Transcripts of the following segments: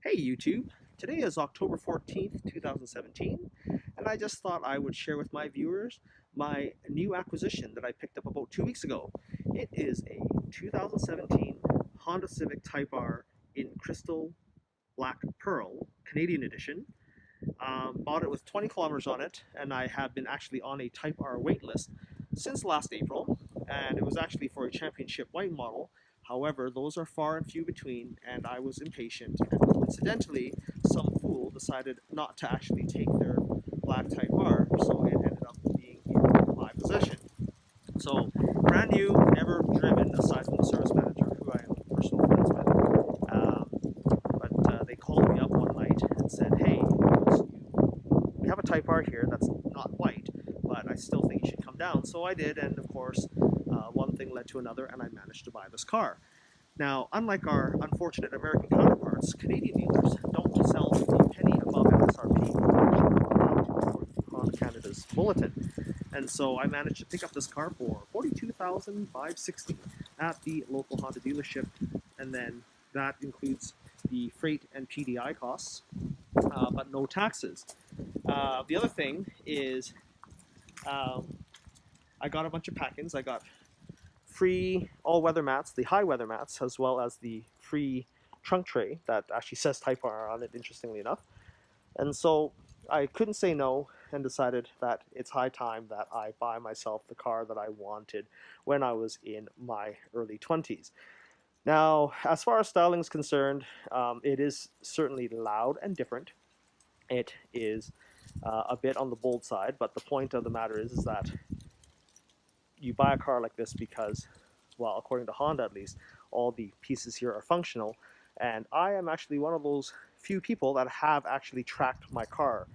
Hey YouTube! Today is October 14th, 2017, and I just thought I would share with my viewers my new acquisition that I picked up about 2 weeks ago. It is a 2017 Honda Civic Type R in Crystal Black Pearl, Canadian edition. Bought it with 20 kilometers on it, and I have been actually on a Type R wait list since last April, and it was actually for a championship white model. However, those are far and few between, and I was impatient, and coincidentally, some fool decided not to actually take their black Type R, so it ended up being in my possession. So, brand new, never driven, aside from the service manager, who I am personal friends with. But they called me up one night and said, "Hey, we have a Type R here that's not white, but I still think you should come down." So I did, and of course, one thing led to another, and I managed to buy this car. Now, unlike our unfortunate American counterparts, Canadian dealers don't sell a penny above MSRP, according to Honda Canada's bulletin. And so I managed to pick up this car for $42,560 at the local Honda dealership, and then that includes the freight and PDI costs, but no taxes. The other thing is um, I got a bunch of pack-ins. I got free all-weather mats, the high-weather mats, as well as the free trunk tray that actually says Type R on it, interestingly enough. And so I couldn't say no and decided that it's high time that I buy myself the car that I wanted when I was in my early 20s. Now, as far as styling is concerned, it is certainly loud and different. It is a bit on the bold side, but the point of the matter is that you buy a car like this because, well, according to Honda at least, all the pieces here are functional. And I am actually one of those few people that have actually tracked my car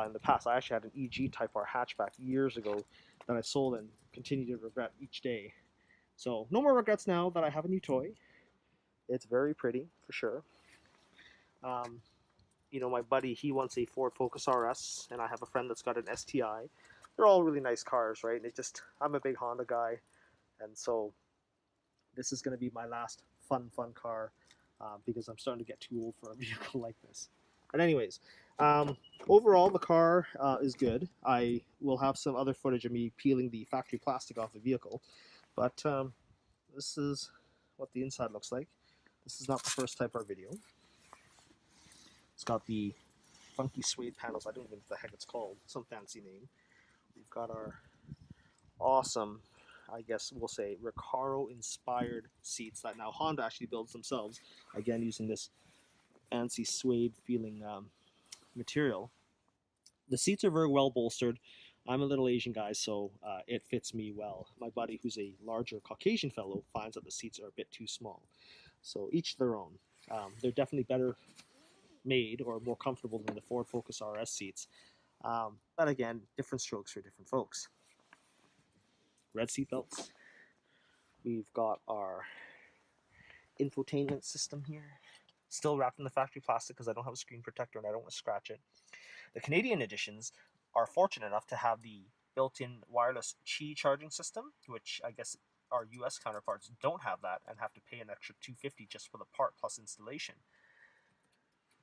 in the past. I actually had an EG Type R hatchback years ago that I sold and continue to regret each day. So no more regrets now that I have a new toy. It's very pretty, for sure. Um, my buddy, he wants a Ford Focus RS, and I have a friend that's got an STI. They're all really nice cars, right? I'm a big Honda guy, and so this is going to be my last fun car because I'm starting to get too old for a vehicle like this. But anyways, overall the car is good. I will have some other footage of me peeling the factory plastic off the vehicle, but this is what the inside looks like. This is not the first Type R video. It's got the funky suede panels. I don't even know what the heck it's called. Some fancy name. We've got our awesome, I guess we'll say, Recaro-inspired seats that now Honda actually builds themselves. Again, using this fancy suede-feeling material. The seats are very well bolstered. I'm a little Asian guy, so it fits me well. My buddy, who's a larger Caucasian fellow, finds that the seats are a bit too small. So each their own. They're definitely better made or more comfortable than the Ford Focus RS seats. But again, different strokes for different folks. Red seat belts. We've got our infotainment system here, still wrapped in the factory plastic because I don't have a screen protector and I don't want to scratch it. The Canadian editions are fortunate enough to have the built-in wireless Qi charging system, which I guess our US counterparts don't have that and have to pay an extra $250 just for the part plus installation.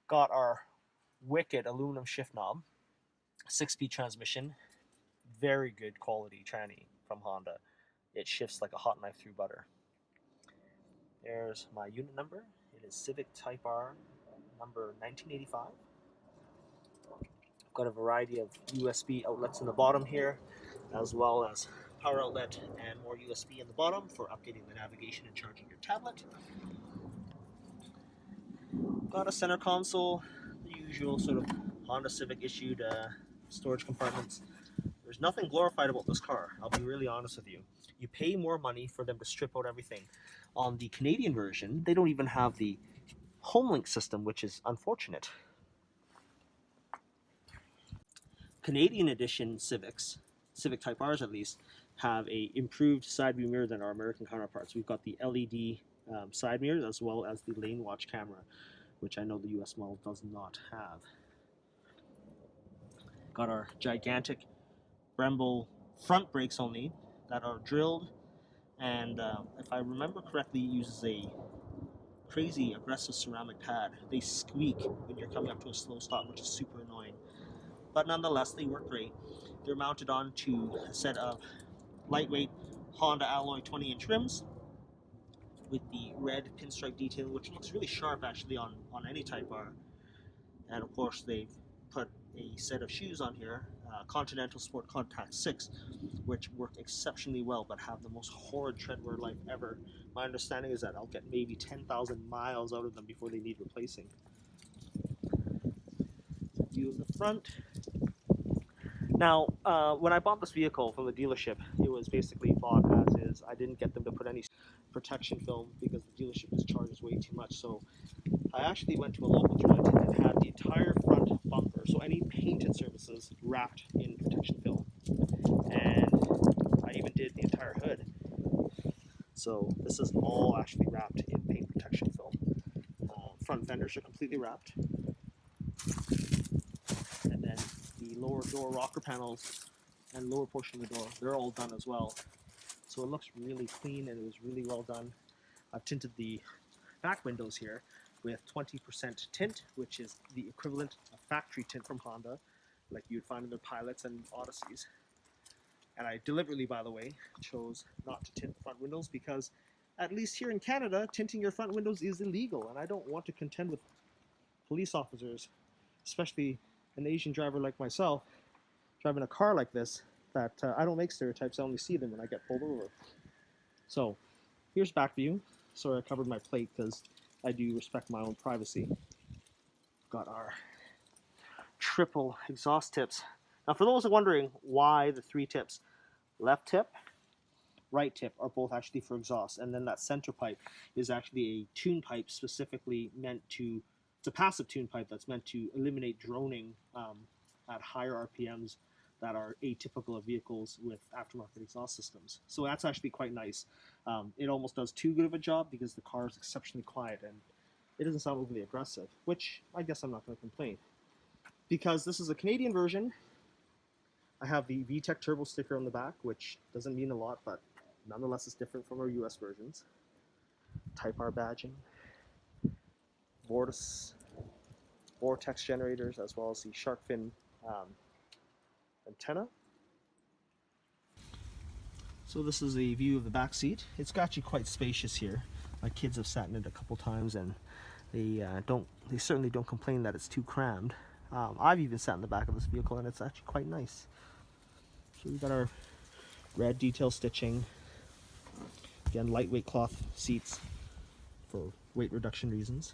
Got our wicked aluminum shift knob, 6-speed transmission, very good quality tranny from Honda. It shifts like a hot knife through butter. There's my unit number. It is Civic Type R number 1985. I've got a variety of USB outlets in the bottom here, as well as power outlet and more USB in the bottom for updating the navigation and charging your tablet. Got a center console, the usual sort of Honda Civic issued storage compartments. There's nothing glorified about this car, I'll be really honest with you. You pay more money for them to strip out everything. On the Canadian version, they don't even have the HomeLink system, which is unfortunate. Canadian edition Civics, Civic Type Rs at least, have a improved side view mirror than our American counterparts. We've got the LED side mirrors as well as the lane watch camera, which I know the US model does not have. Got our gigantic Brembo front brakes only that are drilled, and if I remember correctly, it uses a crazy aggressive ceramic pad. They squeak when you're coming up to a slow stop, which is super annoying. But nonetheless, they work great. They're mounted onto a set of lightweight Honda alloy 20-inch rims with the red pinstripe detailing, which looks really sharp actually on any Type R. And of course, they've put a set of shoes on here, Continental Sport Contact 6, which work exceptionally well but have the most horrid tread wear life ever. My understanding is that I'll get maybe 10,000 miles out of them before they need replacing. View of the front. Now, when I bought this vehicle from the dealership, it was basically bought as is. I didn't get them to put any protection film because the dealership just charges way too much. So I actually went to a local joint and had the entire front bumper, so any painted surfaces, wrapped in protection film. And I even did the entire hood. So this is all actually wrapped in paint protection film. Front fenders are completely wrapped. And then the lower door rocker panels and lower portion of the door, they're all done as well. So it looks really clean and it was really well done. I've tinted the back windows here with 20% tint, which is the equivalent of factory tint from Honda, like you'd find in their Pilots and Odysseys. And I deliberately, by the way, chose not to tint the front windows because, at least here in Canada, tinting your front windows is illegal, and I don't want to contend with police officers, especially an Asian driver like myself, driving a car like this, that I don't make stereotypes, I only see them when I get pulled over. So, here's back view. Sorry I covered my plate because I do respect my own privacy. Got our triple exhaust tips. Now for those wondering why the 3 tips, left tip, right tip are both actually for exhaust, and then that center pipe is actually a tune pipe specifically meant to, it's a passive tune pipe that's meant to eliminate droning at higher RPMs that are atypical of vehicles with aftermarket exhaust systems. So that's actually quite nice. It almost does too good of a job because the car is exceptionally quiet and it doesn't sound overly aggressive, which I guess I'm not going to complain. Because this is a Canadian version, I have the VTEC turbo sticker on the back, which doesn't mean a lot, but nonetheless it's different from our US versions. Type R badging, vortex generators, as well as the shark fin antenna. So this is a view of the back seat. It's actually quite spacious here. My kids have sat in it a couple times and they certainly don't complain that it's too crammed. I've even sat in the back of this vehicle and it's actually quite nice. So we've got our red detail stitching. Again, lightweight cloth seats for weight reduction reasons.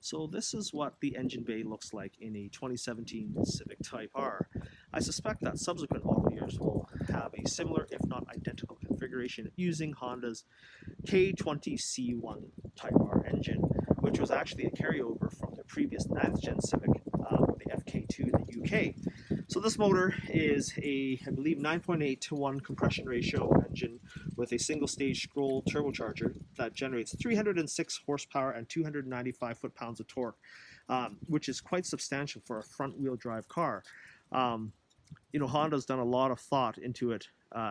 So this is what the engine bay looks like in a 2017 Civic Type R. I suspect that subsequent model years will have a similar, if not identical, configuration using Honda's K20C1 Type R engine, which was actually a carryover from the previous 9th gen Civic, the FK2 in the UK. So this motor is a, I believe, 9.8 to 1 compression ratio engine with a single stage scroll turbocharger that generates 306 horsepower and 295 foot-pounds of torque, which is quite substantial for a front-wheel drive car. You know, Honda's done a lot of thought into it,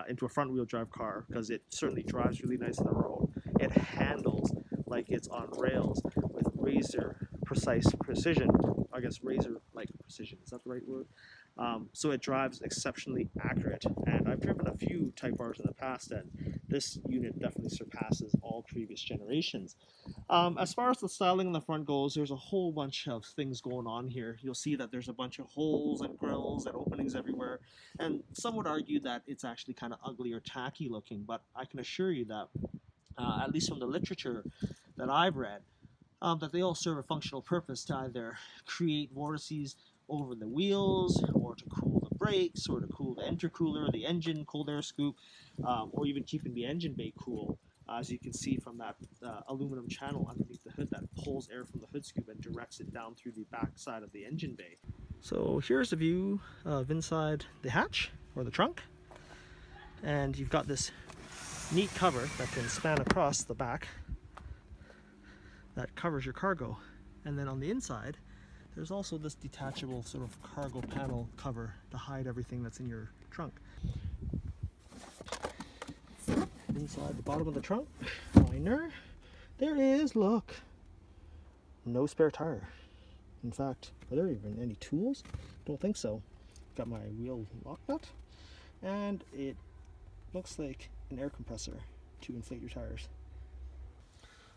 into a front-wheel drive car, because it certainly drives really nice on the road. It handles like it's on rails with razor-precise precision. I guess razor-like precision, is that the right word? So it drives exceptionally accurate, and I've driven a few Type Rs in the past, and this unit definitely surpasses all previous generations. As far as the styling in the front goes, there's a whole bunch of things going on here. You'll see that there's a bunch of holes and grills and openings everywhere, and some would argue that it's actually kind of ugly or tacky looking, but I can assure you that, at least from the literature that I've read, that they all serve a functional purpose to either create vortices over the wheels, or to cool the brakes, or to cool the intercooler, the engine, cold air scoop, or even keeping the engine bay cool, as you can see from that aluminum channel underneath the hood that pulls air from the hood scoop and directs it down through the back side of the engine bay. So here's a view of inside the hatch, or the trunk, and you've got this neat cover that can span across the back that covers your cargo, and then on the inside there's also this detachable sort of cargo panel cover to hide everything that's in your trunk. Inside the bottom of the trunk liner, There is, look, no spare tire. In fact, are there even any tools? Don't think so. Got my wheel lock nut, and it looks like an air compressor to inflate your tires.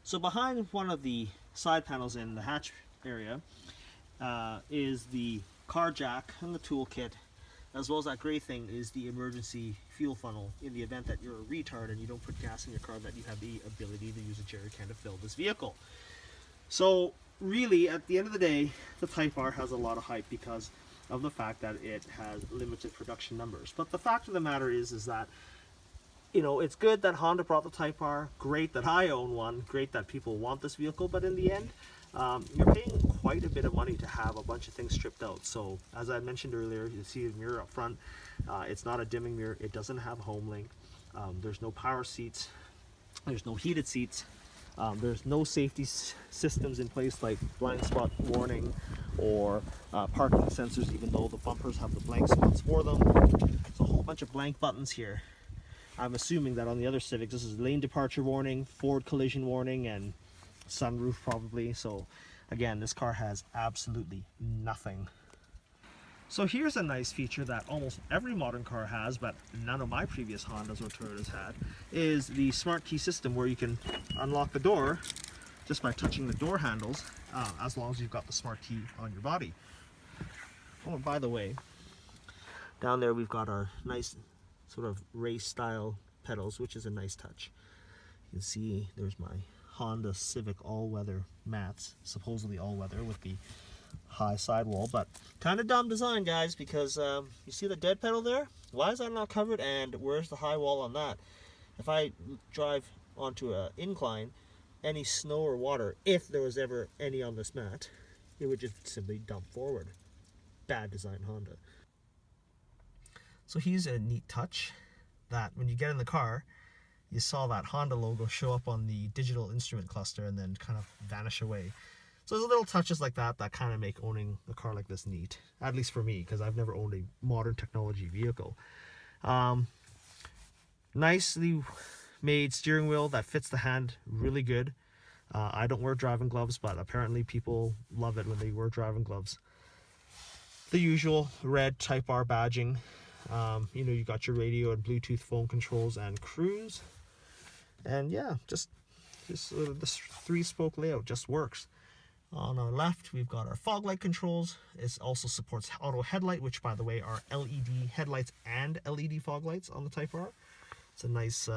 So behind one of the side panels in the hatch area is the car jack and the toolkit, as well as that gray thing is the emergency fuel funnel in the event that you're a retard and you don't put gas in your car, that you have the ability to use a jerry can to fill this vehicle. So really, at the end of the day, the Type R has a lot of hype because of the fact that it has limited production numbers. But the fact of the matter is that, you know, it's good that Honda brought the Type R, great that I own one, great that people want this vehicle, but in the end, you're paying quite a bit of money to have a bunch of things stripped out. So as I mentioned earlier, you see the mirror up front, it's not a dimming mirror, it doesn't have home link, there's no power seats, there's no heated seats, there's no safety systems in place like blind spot warning or parking sensors, even though the bumpers have the blank spots for them. It's a whole bunch of blank buttons here. I'm assuming that on the other Civics, this is lane departure warning, forward collision warning, and sunroof probably. So again, this car has absolutely nothing. So here's a nice feature that almost every modern car has, but none of my previous Hondas or Toyotas had, is the smart key system, where you can unlock the door just by touching the door handles, as long as you've got the smart key on your body. Oh, by the way, down there we've got our nice sort of race style pedals, which is a nice touch. You can see there's my Honda Civic all-weather mats, supposedly all-weather with the high sidewall, but kind of dumb design, guys, because you see the dead pedal there? Why is that not covered, and where's the high wall on that? If I drive onto an incline, any snow or water, if there was ever any on this mat, it would just simply dump forward. Bad design, Honda. So here's a neat touch that when you get in the car, you saw that Honda logo show up on the digital instrument cluster and then kind of vanish away. So there's little touches like that that kind of make owning a car like this neat, at least for me, because I've never owned a modern technology vehicle. Nicely made steering wheel that fits the hand really good. I don't wear driving gloves, but apparently people love it when they wear driving gloves. The usual red Type R badging. You know, you got your radio and Bluetooth phone controls and cruise. And yeah, just this 3-spoke layout just works. On our left, we've got our fog light controls. It also supports auto headlight, which, by the way, are LED headlights and LED fog lights on the Type R. It's a nice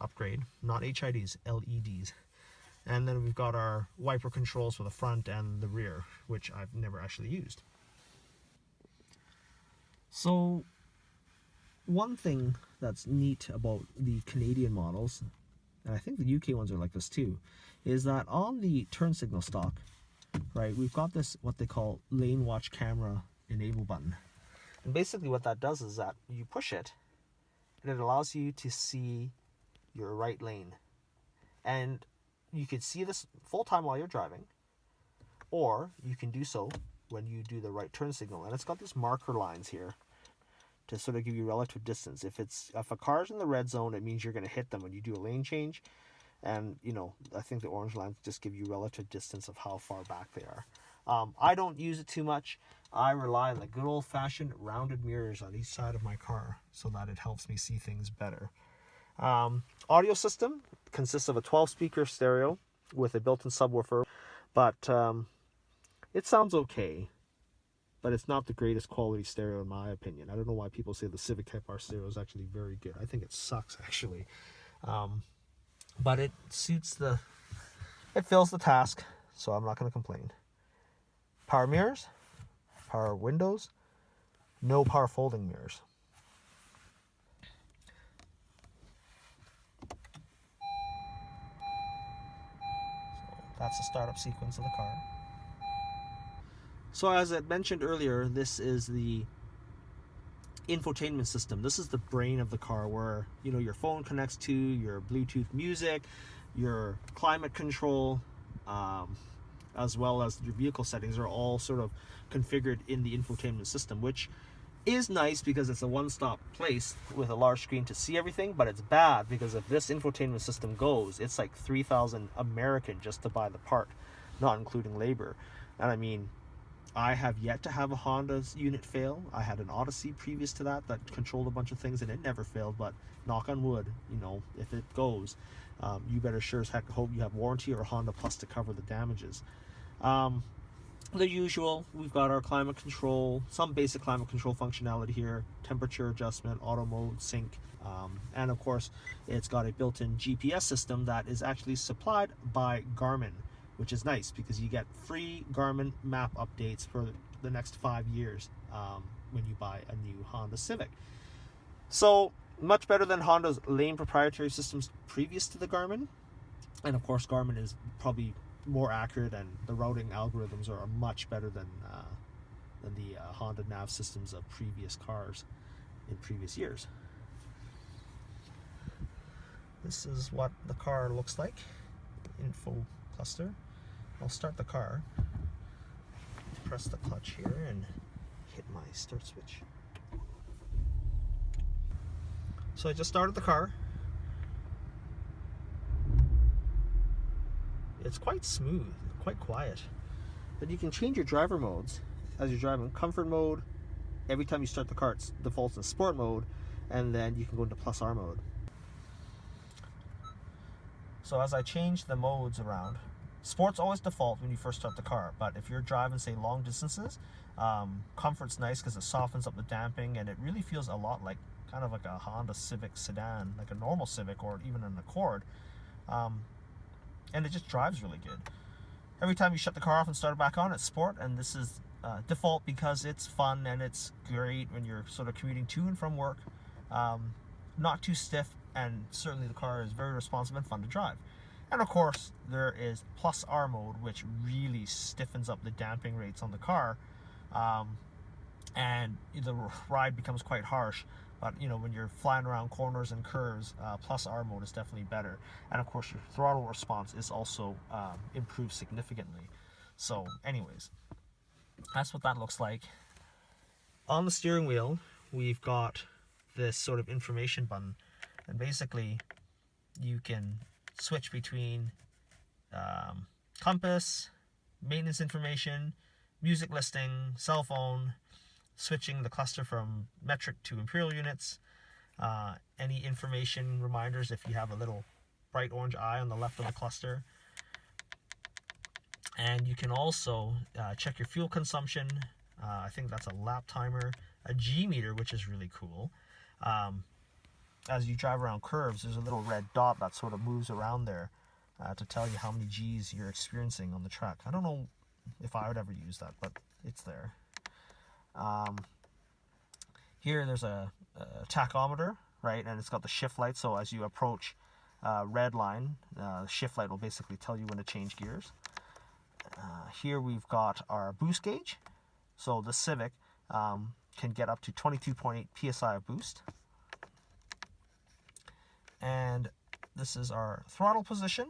upgrade. Not HIDs, LEDs. And then we've got our wiper controls for the front and the rear, which I've never actually used. So one thing that's neat about the Canadian models, and I think the UK ones are like this too, is that on the turn signal stock, right, we've got this, what they call lane watch camera enable button. And basically what that does is that you push it and it allows you to see your right lane. And you can see this full time while you're driving, or you can do so when you do the right turn signal. And it's got these marker lines here to sort of give you relative distance. If a car's in the red zone, it means you're going to hit them when you do a lane change. And, you know, I think the orange lines just give you relative distance of how far back they are. I don't use it too much. I rely on the good old-fashioned rounded mirrors on each side of my car so that it helps me see things better. Audio system consists of a 12-speaker stereo with a built-in subwoofer, but it sounds okay. But it's not the greatest quality stereo in my opinion. I don't know why people say the Civic Type R stereo is actually very good. I think it sucks, actually. But it fills the task, so I'm not going to complain. Power mirrors, power windows, no power folding mirrors. So that's the startup sequence of the car. So as I mentioned earlier, this is the infotainment system. This is the brain of the car, where, you know, your phone connects to your Bluetooth music, your climate control, as well as your vehicle settings are all sort of configured in the infotainment system, which is nice because it's a one-stop place with a large screen to see everything, but it's bad because if this infotainment system goes, it's like 3,000 American just to buy the part, not including labor. And I mean, I have yet to have a Honda's unit fail. I had an Odyssey previous to that controlled a bunch of things and it never failed, but knock on wood, you know, if it goes, you better sure as heck hope you have warranty or Honda Plus to cover the damages. The usual, we've got our climate control, some basic climate control functionality here, temperature adjustment, auto mode, sync, and of course it's got a built-in GPS system that is actually supplied by Garmin, which is nice because you get free Garmin map updates for the next 5 years when you buy a new Honda Civic. So much better than Honda's lame proprietary systems previous to the Garmin, and of course Garmin is probably more accurate and the routing algorithms are much better than the Honda nav systems of previous cars in previous years. This is what the car looks like. Info cluster. I'll start the car. Press the clutch here and hit my start switch. So I just started the car. It's quite smooth, quite quiet. But you can change your driver modes as you're driving. Comfort mode, every time you start the car it defaults in sport mode, and then you can go into plus R mode. So as I change the modes around, sport's always default when you first start the car, but if you're driving, say, long distances, comfort's nice because it softens up the damping and it really feels a lot like kind of like a Honda Civic sedan, like a normal Civic or even an Accord. And it just drives really good. Every time you shut the car off and start it back on, it's sport, and this is default because it's fun and it's great when you're sort of commuting to and from work. Not too stiff, and certainly the car is very responsive and fun to drive. And of course, there is plus R mode, which really stiffens up the damping rates on the car, and the ride becomes quite harsh. But you know, when you're flying around corners and curves, plus R mode is definitely better. And of course, your throttle response is also improved significantly. So anyways, that's what that looks like. On the steering wheel, we've got this sort of information button, and basically you can switch between compass, maintenance information, music listing, cell phone, switching the cluster from metric to imperial units, any information reminders if you have a little bright orange eye on the left of the cluster. And you can also check your fuel consumption. I think that's a lap timer, a G meter, which is really cool. As you drive around curves, there's a little red dot that sort of moves around there to tell you how many G's you're experiencing on the track. I don't know if I would ever use that, but it's there. Here there's a tachometer, right, and it's got the shift light, so as you approach red line, the shift light will basically tell you when to change gears. Here we've got our boost gauge, so the Civic can get up to 22.8 psi of boost. And this is our throttle position,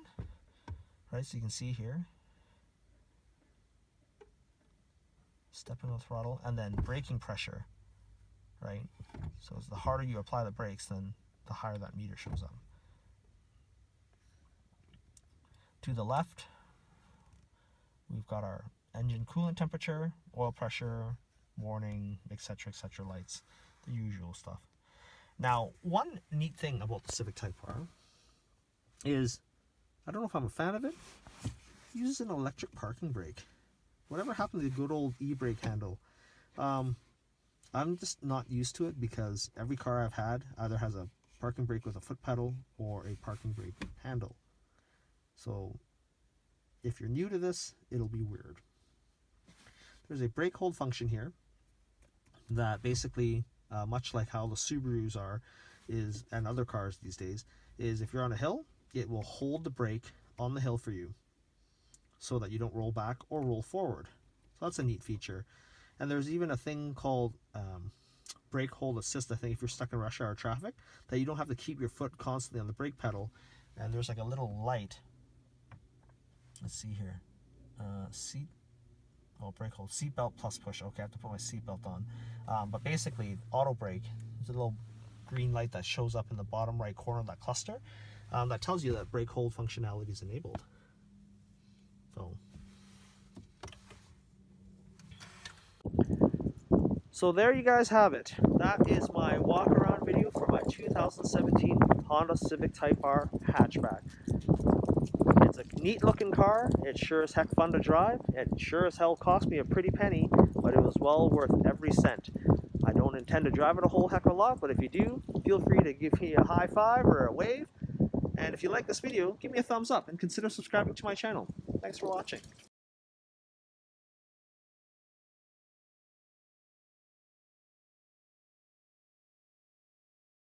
right, so you can see here, stepping on the throttle, and then braking pressure, right? So as the harder you apply the brakes, then the higher that meter shows up. To the left, we've got our engine coolant temperature, oil pressure, warning, etc., etc. lights, the usual stuff. Now, one neat thing about the Civic Type R is, I don't know if I'm a fan of it, it uses an electric parking brake. Whatever happened to the good old e-brake handle? I'm just not used to it because every car I've had either has a parking brake with a foot pedal or a parking brake handle. So if you're new to this, it'll be weird. There's a brake hold function here that basically, much like how the Subarus are, and other cars these days, is if you're on a hill, it will hold the brake on the hill for you so that you don't roll back or roll forward. So that's a neat feature. And there's even a thing called brake hold assist, I think, if you're stuck in rush hour traffic, that you don't have to keep your foot constantly on the brake pedal. And there's like a little light. Let's see here. Seat Oh, brake hold, seatbelt plus push. Okay, I have to put my seatbelt on. But basically, auto brake is a little green light that shows up in the bottom right corner of that cluster. That tells you that brake hold functionality is enabled. So there you guys have it. That is my walk around video for my 2017 Honda Civic Type R hatchback. It's a neat looking car. It's sure as heck fun to drive. It sure as hell cost me a pretty penny, but it was well worth every cent. I don't intend to drive it a whole heck of a lot, but if you do, feel free to give me a high five or a wave. And if you like this video, give me a thumbs up and consider subscribing to my channel. Thanks for watching.